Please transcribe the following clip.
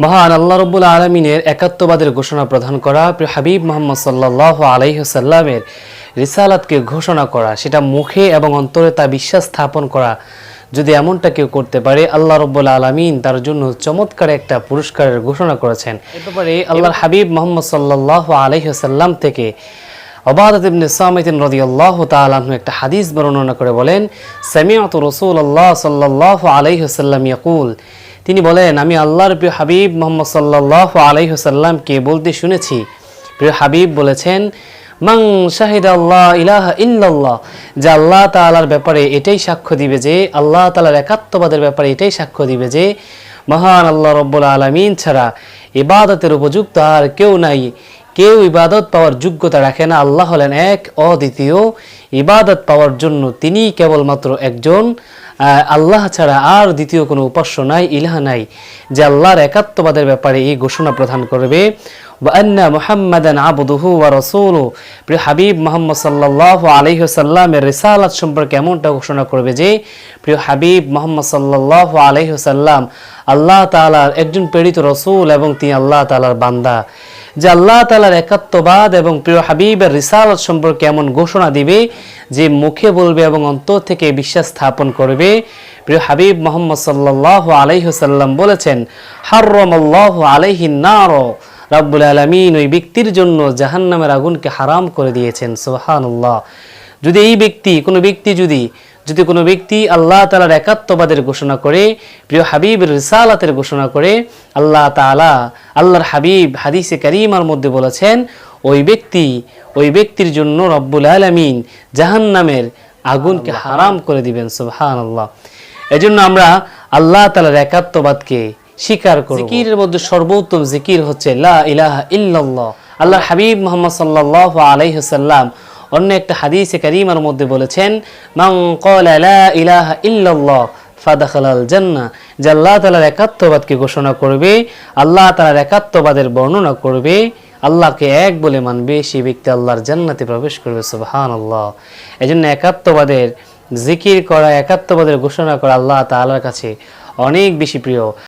মহান আল্লাহ রাব্বুল আলামিনের একাত্মবাদের ঘোষণা প্রদান করা, প্রিয় হাবিব মুহাম্মদ সাল্লাল্লাহু আলাইহি ওয়াসাল্লামের রিসালাতকে ঘোষণা করা, সেটা মুখে এবং অন্তরে তা বিশ্বাস স্থাপন করা, যদি এমনটা কেউ করতে পারে, আল্লাহ রাব্বুল আলামিন তার জন্য চমৎকার একটা পুরস্কারের ঘোষণা করেছেন। এ ব্যাপারে আল্লাহর হাবিব মুহাম্মদ সাল্লাল্লাহু আলাইহি ওয়াসাল্লাম থেকে উবাদাহ ইবনে সামিত রাদিয়াল্লাহু তাআলা আনহু একটা হাদিস বর্ণনা করে বলেন, সামি'তু রাসূলুল্লাহ সাল্লাল্লাহু আলাইহি ওয়াসাল্লাম ইয়াকুল, তিনি বলেন, আমি আল্লাহর প্রিয় হাবিব মুহাম্মদ সাল্লাল্লাহু আলাইহি ওয়াসাল্লামকে বলতে শুনেছি, প্রিয় হাবিব বলেছেন, মান শাহিদা আল্লাহ ইলাহা ইল্লাল্লাহ, যে আল্লাহ তাআলার ব্যাপারে এটাই সাক্ষ্য দিবে যে, আল্লাহ তাআলার একাত্মবাদের ব্যাপারে এটাই সাক্ষ্য দিবে যে মহান আল্লাহ রাব্বুল আলামিন ছাড়া ইবাদতের উপযুক্ত আর কেউ নাই, কেউ ইবাদত পাওয়ার যোগ্যতা রাখে না, আল্লাহ হলেন এক অদ্বিতীয়, ইবাদত পাওয়ার জন্য তিনি কেবলমাত্র একজন, আল্লাহ ছাড়া আর দ্বিতীয় কোনো উপাস্য নাই, ইলাহ নাই, যে আল্লাহর একাত্মবাদের ব্যাপারে এই ঘোষণা প্রদান করবে। ওয়া আন্না মুহাম্মাদান আবদুহু ওয়া রাসূলুহু, প্রিয় হাবিব মুহাম্মদ সাল্লাল্লাহু আলাইহি ওয়াসাল্লামের রিসালাত সম্পর্কে এমনটা ঘোষণা করবে যে, প্রিয় হাবিব মুহাম্মদ সাল্লাল্লাহু আলাইহি ওয়াসাল্লাম আল্লাহ তাআলার একজন প্রেরিত রাসূল এবং তিনি আল্লাহ তাআলার বান্দা, যে আল্লাহ তাআলার একাত্মবাদ এবং প্রিয় হাবিবের রিসালাত সম্পর্কে এমন ঘোষণা দিবে যে মুখে বলবে এবং অন্তর থেকে বিশ্বাস স্থাপন করবে। প্রিয় হাবিব মুহাম্মদ সাল্লাল্লাহু আলাইহি ওয়াসাল্লাম বলেছেন, হারামাল্লাহু আলাইহিন নার, রাব্বুল আলামিন ওই ব্যক্তির জন্য জাহান্নামের আগুনকে হারাম করে দিয়েছেন। সুবহানাল্লাহ। যদি এই ব্যক্তি কোনো ব্যক্তি আল্লাহ তাআলার একাত্মবাদের ঘোষণা করে, প্রিয় হাবিবের রিসালাতের ঘোষণা করে, আল্লাহ তাআলা আল্লাহর হাবিব হাদিসে কারীমার মধ্যে বলেছেন, ওই ব্যক্তির জন্য রব্বুল আলামিন জাহান্নামের আগুনকে হারাম করে দিবেন। সুবহানাল্লাহ। এজন্য আমরা আল্লাহ তাআলার একাত্মবাদকে স্বীকার করব। জিকিরের মধ্যে সর্বোত্তম জিকির হচ্ছে লা ইলাহা ইল্লাল্লাহ। আল্লাহর হাবিব মুহাম্মদ সাল্লাল্লাহু আলাইহি ওয়াসাল্লাম অন্য একটা হাদিসে কারীমার মধ্যে বলেছেন, মান ক্বালা লা ইলাহা ইল্লাল্লাহ ফাদাখালাল জান্নাহ, যে আল্লাহ তাআলার একাত্মবাদকে ঘোষণা করবে, আল্লাহ তাআলার একাত্মবাদের বর্ণনা করবে, আল্লাহকে এক বলে মানবে, সেই ব্যক্তি আল্লাহর জান্নাতে প্রবেশ করবে। সুবহানাল্লাহ। এজন্য একাত্মবাদের জিকির করা, একাত্মবাদের ঘোষণা করা আল্লাহ তাআলার কাছে অনেক বেশি প্রিয়।